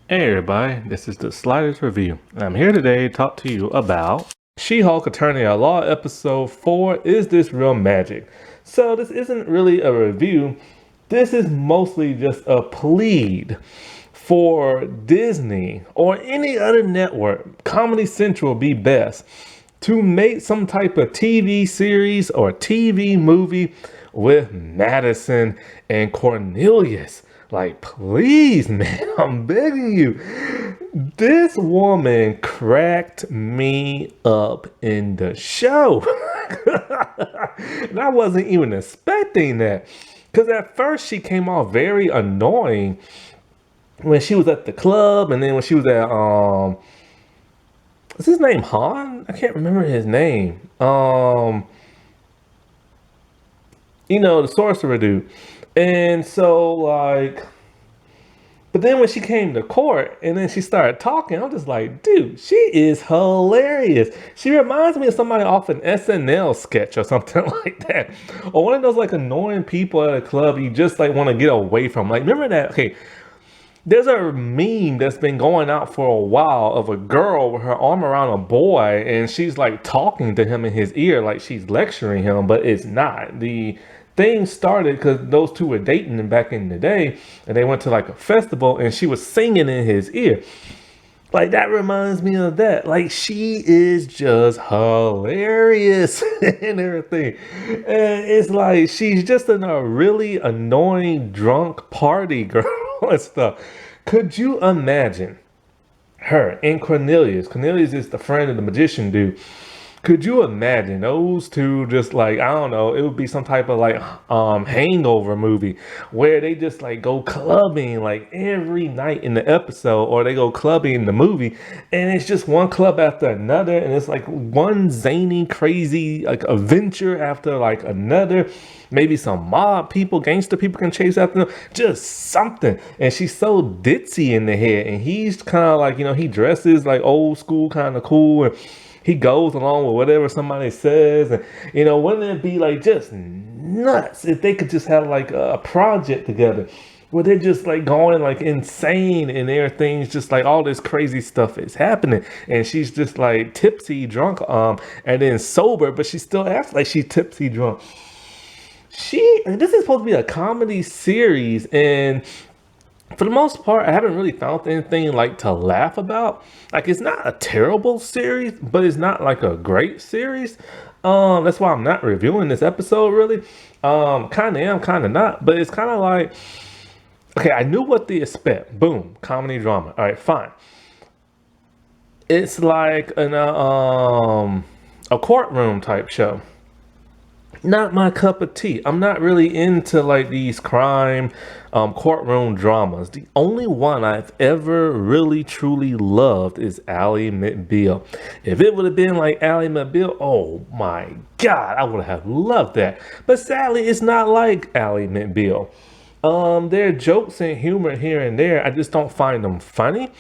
Hey everybody, this is the Sliders Review. I'm here today to talk to you about She-Hulk Attorney at Law episode 4, Is This Real Magic? So this isn't really a review, this is mostly just a plead for Disney or any other network, Comedy Central be best, to make some type of TV series or TV movie with Madisynn and Cornelius. Like, please, man, I'm begging you. This woman cracked me up in the show. And I wasn't even expecting that. Because at first she came off very annoying when she was at the club, and then when she was at what's his name? Han? I can't remember his name. The sorcerer dude. And so, like, but then when she came to court and then she started talking, I'm just like, dude, she is hilarious. She reminds me of somebody off an SNL sketch or something like that. Or one of those like annoying people at a club you just like want to get away from. Like, remember that? Okay, there's a meme that's been going out for a while of a girl with her arm around a boy and she's like talking to him in his ear like she's lecturing him, but it's not. The thing started because those two were dating back in the day and they went to like a festival and she was singing in his ear. Like, that reminds me of that. Like, she is just hilarious and everything. And it's like she's just in a really annoying drunk party girl and stuff. Could you imagine her and Cornelius? Cornelius is the friend of the magician dude. Could you imagine those two just like, I don't know, it would be some type of like hangover movie where they just like go clubbing like every night in the episode, or they go clubbing in the movie, and it's just one club after another, and it's like one zany, crazy like adventure after like another. Maybe some mob people, gangster people can chase after them, just something. And she's so ditzy in the head, and he's kind of like, he dresses like old school, kind of cool, and he goes along with whatever somebody says. And wouldn't it be like just nuts if they could just have like a project together where they're just like going like insane and everything's just like all this crazy stuff is happening, and she's just like tipsy drunk and then sober, but she still acts like she's tipsy drunk. This is supposed to be a comedy series, and for the most part, I haven't really found anything like to laugh about. Like, it's not a terrible series, but it's not like a great series. That's why I'm not reviewing this episode really. Kind of am, kind of not, but it's kind of like, okay, I knew what to expect. Boom, comedy drama. All right, fine. It's like a courtroom type show. Not my cup of tea. I'm not really into like these crime courtroom dramas. The only one I've ever really truly loved is Ally McBeal. If it would have been like Ally McBeal, oh my God, I would have loved that. But sadly, it's not like Ally McBeal. There are jokes and humor here and there. I just don't find them funny.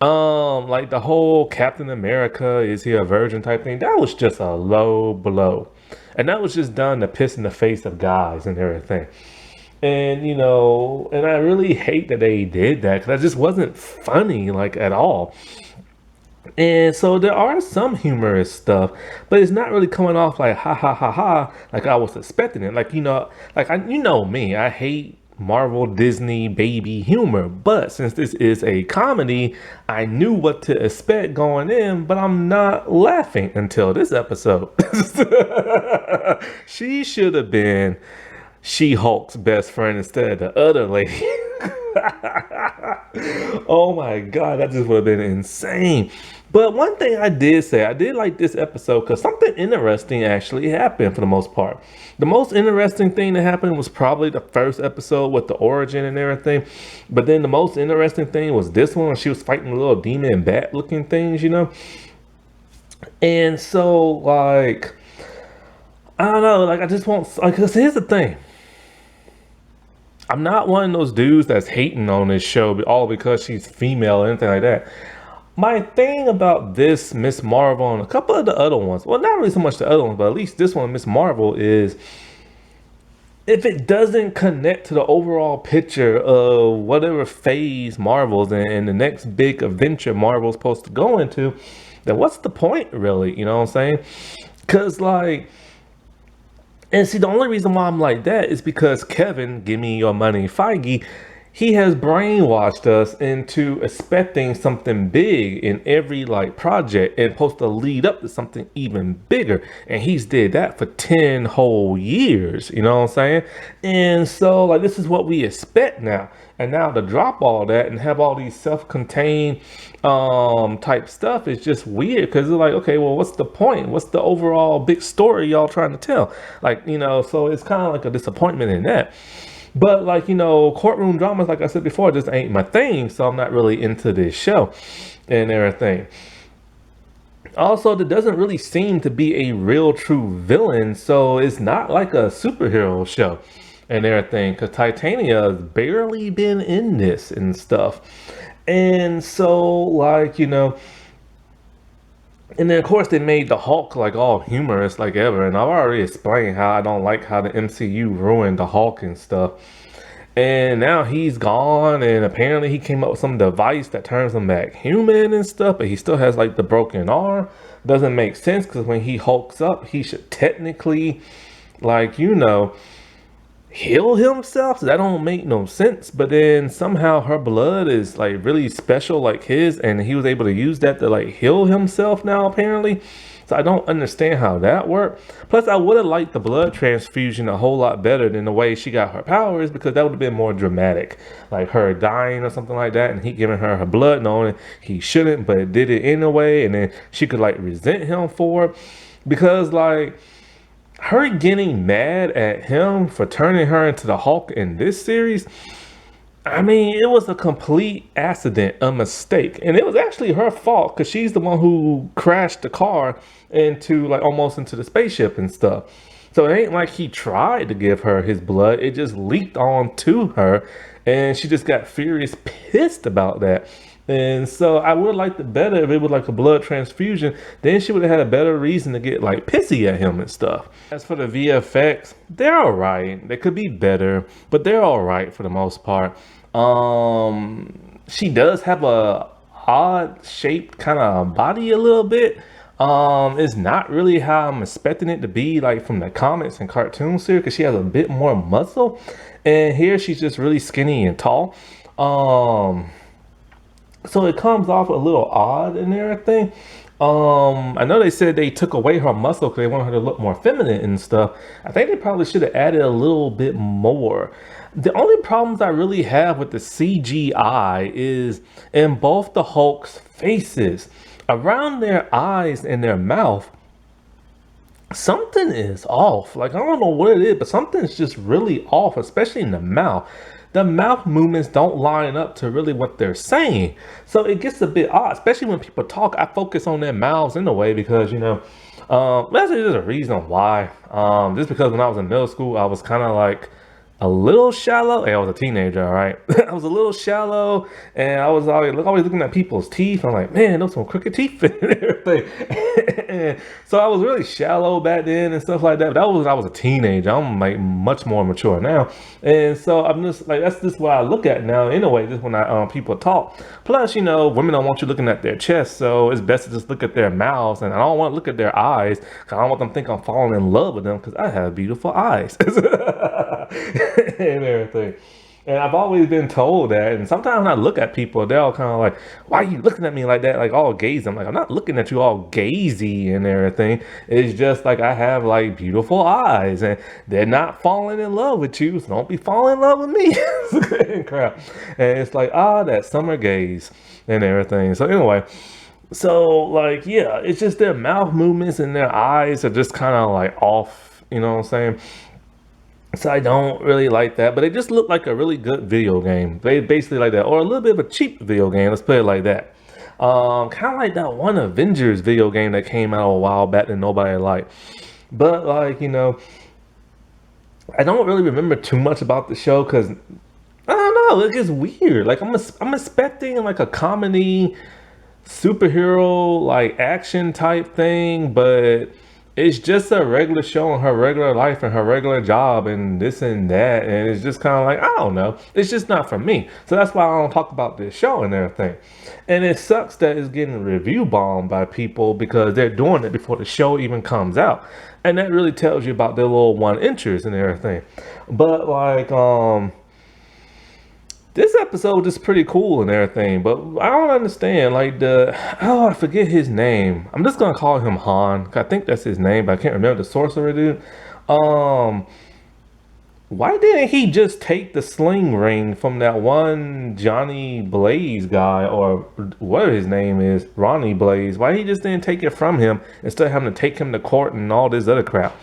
Like the whole Captain America, is he a virgin type thing, that was just a low blow. And that was just done to piss in the face of guys and everything. And, and I really hate that they did that, because that just wasn't funny, like, at all. And so there are some humorous stuff, but it's not really coming off like ha ha ha ha, like I was expecting it. Like, me, I hate Marvel, Disney, baby humor. But since this is a comedy, I knew what to expect going in, but I'm not laughing until this episode. She should have been She-Hulk's best friend instead of the other lady. Oh my God, that just would have been insane. But one thing I did say, I did like this episode because something interesting actually happened for the most part. The most interesting thing that happened was probably the first episode with the origin and everything. But then the most interesting thing was this one, where she was fighting little demon bat looking things, And so, like, I don't know, like, I just want, like, 'cause here's the thing. I'm not one of those dudes that's hating on this show all because she's female or anything like that. My thing about this Miss Marvel and a couple of the other ones, well, not really so much the other ones, but at least this one, Miss Marvel, is if it doesn't connect to the overall picture of whatever phase Marvel's in and the next big adventure Marvel's supposed to go into, then what's the point, really? You know what I'm saying? Because, like, and see, the only reason why I'm like that is because Kevin, give me your money, Feige, he has brainwashed us into expecting something big in every like project and supposed to lead up to something even bigger. And he's did that for 10 whole years, you know what I'm saying? And so like this is what we expect now. And now to drop all that and have all these self-contained type stuff is just weird because it's like, okay, well, what's the point? What's the overall big story y'all trying to tell? Like, you know, so it's kind of like a disappointment in that. But like, you know, courtroom dramas, like I said before, just ain't my thing. So I'm not really into this show and everything. Also, there doesn't really seem to be a real true villain. So it's not like a superhero show and everything. Because Titania has barely been in this and stuff. And so, like, you know, and then of course they made the Hulk like all humorous like ever. And I've already explained how I don't like how the MCU ruined the Hulk and stuff. And now he's gone, and apparently he came up with some device that turns him back human and stuff, but he still has like the broken arm. Doesn't make sense because when he hulks up, he should technically, like, you know, heal himself. So that don't make no sense. But then somehow her blood is like really special like his, and he was able to use that to like heal himself now apparently. So I don't understand how that worked. Plus I would have liked the blood transfusion a whole lot better than the way she got her powers, because that would have been more dramatic, like her dying or something like that and he giving her blood knowing he shouldn't but did it anyway, and then she could like resent him for it. Because like her getting mad at him for turning her into the Hulk in this series, I mean, it was a complete accident, a mistake. And it was actually her fault because she's the one who crashed the car into like almost into the spaceship and stuff. So it ain't like he tried to give her his blood. It just leaked on to her and she just got furious pissed about that. And so I would like it better if it was like a blood transfusion. Then she would have had a better reason to get like pissy at him and stuff. As for the VFX, they're all right. They could be better, but they're all right for the most part. She does have a odd shaped kind of body a little bit. It's not really how I'm expecting it to be like from the comics and cartoon series, because she has a bit more muscle. And here she's just really skinny and tall. So it comes off a little odd and everything. I know they said they took away her muscle because they want her to look more feminine and stuff. I think they probably should have added a little bit more. The only problems I really have with the CGI is in both the Hulk's faces, around their eyes and their mouth, something is off. Like, I don't know what it is, but something's just really off, especially in the mouth. The mouth movements don't line up to really what they're saying. So it gets a bit odd, especially when people talk. I focus on their mouths in a way because, you know, that's just a reason why. Just because when I was in middle school, I was kind of like a little shallow. Hey, I was a teenager, all right? I was a little shallow, and I was always looking at people's teeth. I'm like, man, those some crooked teeth and everything. And so I was really shallow back then and stuff like that. But that was when I was a teenager. I'm like much more mature now. And so I'm just like, that's just what I look at now anyway, just when I people talk. Plus, you know, women don't want you looking at their chest, so it's best to just look at their mouths. And I don't want to look at their eyes because I don't want them to think I'm falling in love with them because I have beautiful eyes. And everything. And I've always been told that. And sometimes when I look at people, they're all kind of like, why are you looking at me like that? Like all gazy. I'm like, I'm not looking at you all gazy and everything. It's just like I have like beautiful eyes and they're not falling in love with you. So don't be falling in love with me. And crap. And it's like, that summer gaze and everything. So anyway, so like, yeah, it's just their mouth movements and their eyes are just kind of like off, you know what I'm saying? So I don't really like that, but it just looked like a really good video game. They basically like that, or a little bit of a cheap video game. Let's put it like that. Kind of like that one Avengers video game that came out a while back that nobody liked. But like, you know, I don't really remember too much about the show because I don't know. It gets weird. Like I'm expecting like a comedy, superhero like action type thing, but It's just a regular show on her regular life and her regular job and this and that. And it's just kind of like, I don't know. It's just not for me. So that's why I don't talk about this show and everything. And it sucks that it's getting review bombed by people because they're doing it before the show even comes out. And that really tells you about their little one inches and everything. But like, this episode is pretty cool and everything, but I don't understand. Like I forget his name. I'm just gonna call him Han. I think that's his name, but I can't remember the sorcerer dude. Um, why didn't he just take the sling ring from that one Johnny Blaze guy, or whatever his name is, Ronnie Blaze? Why he just didn't take it from him instead of having to take him to court and all this other crap?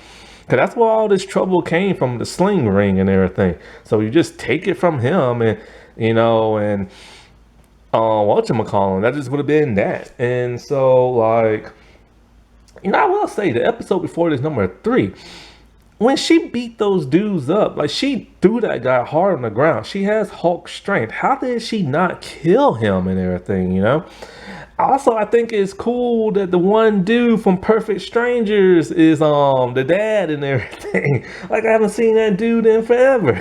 Cause that's where all this trouble came from, the sling ring and everything. So you just take it from him and and whatchamacallit, that just would have been that. And so like, I will say the episode before this, number 3, when she beat those dudes up, like she threw that guy hard on the ground. She has Hulk strength. How did she not kill him and everything? Also, I think it's cool that the one dude from Perfect Strangers is the dad and everything. Like I haven't seen that dude in forever.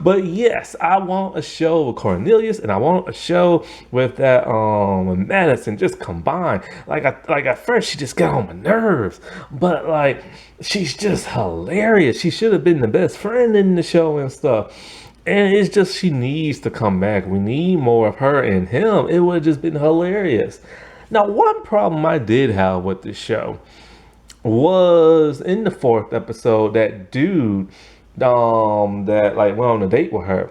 But yes, I want a show with Cornelius and I want a show with that Madisynn just combined. Like at first she just got on my nerves, but like she's just hilarious. She should have been the best friend in the show and stuff. And it's just she needs to come back. We need more of her and him. It would have just been hilarious. Now, one problem I did have with the show was in the 4th episode, that dude that like went on a date with her.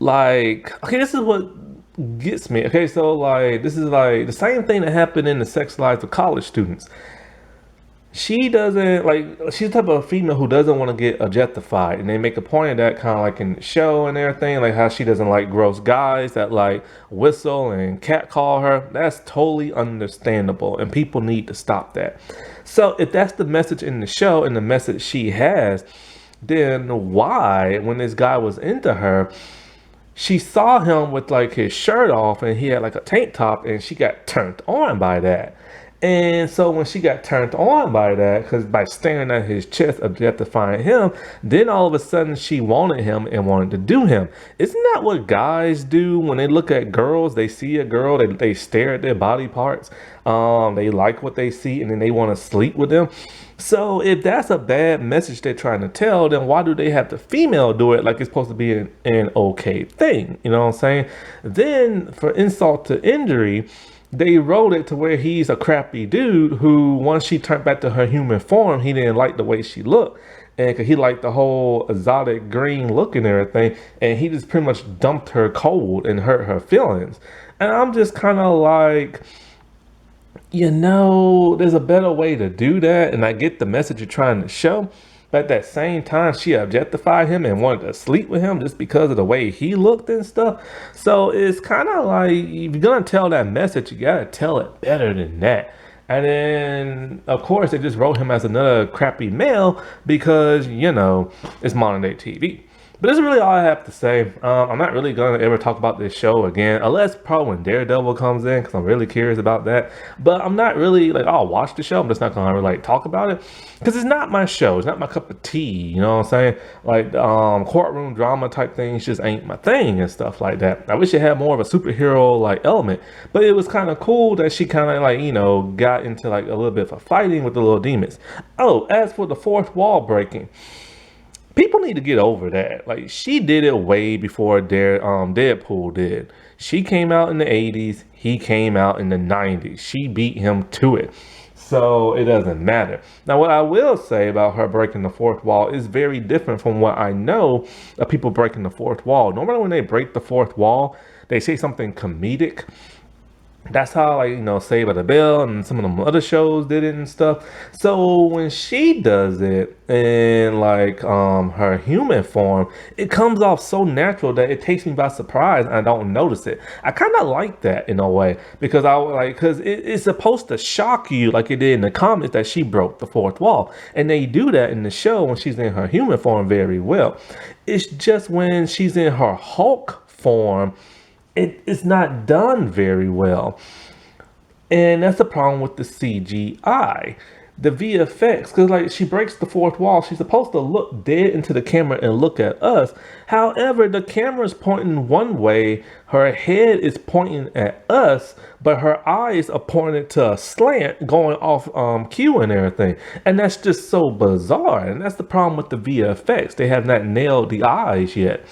Like, okay, this is what gets me. Okay, so like this is like the same thing that happened in the sex lives of college students. She doesn't like, she's the type of female who doesn't want to get objectified, and they make a point of that kind of like in the show and everything, like how she doesn't like gross guys that like whistle and catcall her. That's totally understandable, and people need to stop that. So if that's the message in the show and the message she has, then why, when this guy was into her, she saw him with like his shirt off and he had like a tank top, and she got turned on by that? And so when she got turned on by that, because by staring at his chest, objectifying him, then all of a sudden she wanted him and wanted to do him. Isn't that what guys do when they look at girls? They see a girl, they stare at their body parts, they like what they see, and then they want to sleep with them. So if that's a bad message they're trying to tell, then why do they have the female do it like it's supposed to be an okay thing? You know what I'm saying? Then for insult to injury, they wrote it to where he's a crappy dude who, once she turned back to her human form, he didn't like the way she looked. And cause he liked the whole exotic green look and everything. And he just pretty much dumped her cold and hurt her feelings. And I'm just kind of like, there's a better way to do that. And I get the message you're trying to show. But at that same time, she objectified him and wanted to sleep with him just because of the way he looked and stuff. So it's kind of like, if you're going to tell that message, you got to tell it better than that. And then, of course, they just wrote him as another crappy male because, it's modern day TV. But this is really all I have to say. I'm not really going to ever talk about this show again, unless probably when Daredevil comes in, because I'm really curious about that. But I'm not really, like, I'll watch the show. I'm just not going to really talk about it, because it's not my show. It's not my cup of tea, you know what I'm saying? Like, courtroom drama type things just ain't my thing and stuff like that. I wish it had more of a superhero, like, element. But it was kind of cool that she kind of, like, got into, like, a little bit of a fighting with the little demons. Oh, as for the fourth wall breaking, people need to get over that. Like, she did it way before Deadpool did. She came out in the 80s. He came out in the 90s. She beat him to it. So it doesn't matter. Now, what I will say about her breaking the fourth wall is very different from what I know of people breaking the fourth wall. Normally when they break the fourth wall, they say something comedic. That's how, like, Saved by the Bell and some of them other shows did it and stuff. So when she does it in, like, her human form, it comes off so natural that it takes me by surprise and I don't notice it. I kind of like that in a way, because it's supposed to shock you like it did in the comics that she broke the fourth wall. And they do that in the show when she's in her human form very well. It's just when she's in her Hulk form, it's not done very well. And that's the problem with the CGI, the VFX, because like she breaks the fourth wall. She's supposed to look dead into the camera and look at us. However, the camera's pointing one way, her head is pointing at us, but her eyes are pointing to a slant going off cue and everything. And that's just so bizarre. And that's the problem with the VFX. They have not nailed the eyes yet.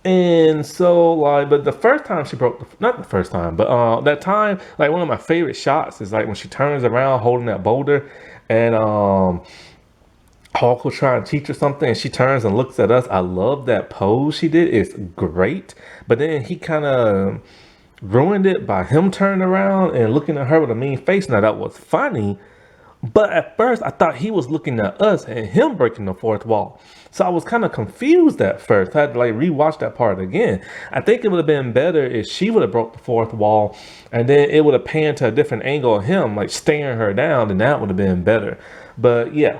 And so, like, but the first time she broke, not the first time, but that time, like, one of my favorite shots is like when she turns around holding that boulder, and Hulk will try and teach her something, and she turns and looks at us. I love that pose she did. It's great. But then he kind of ruined it by him turning around and looking at her with a mean face. Now, that was funny, but at first, I thought he was looking at us and him breaking the fourth wall. So I was kind of confused at first. I had to like rewatch that part again. I think it would have been better if she would have broke the fourth wall and then it would have panned to a different angle of him, like staring her down, and that would have been better. But yeah.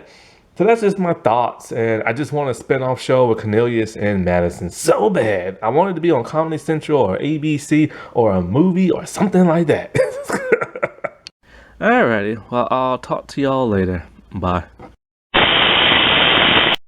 So that's just my thoughts. And I just want a spin-off show with Cornelius and Madisynn so bad. I wanted to be on Comedy Central or ABC or a movie or something like that. Alrighty, well, I'll talk to y'all later. Bye.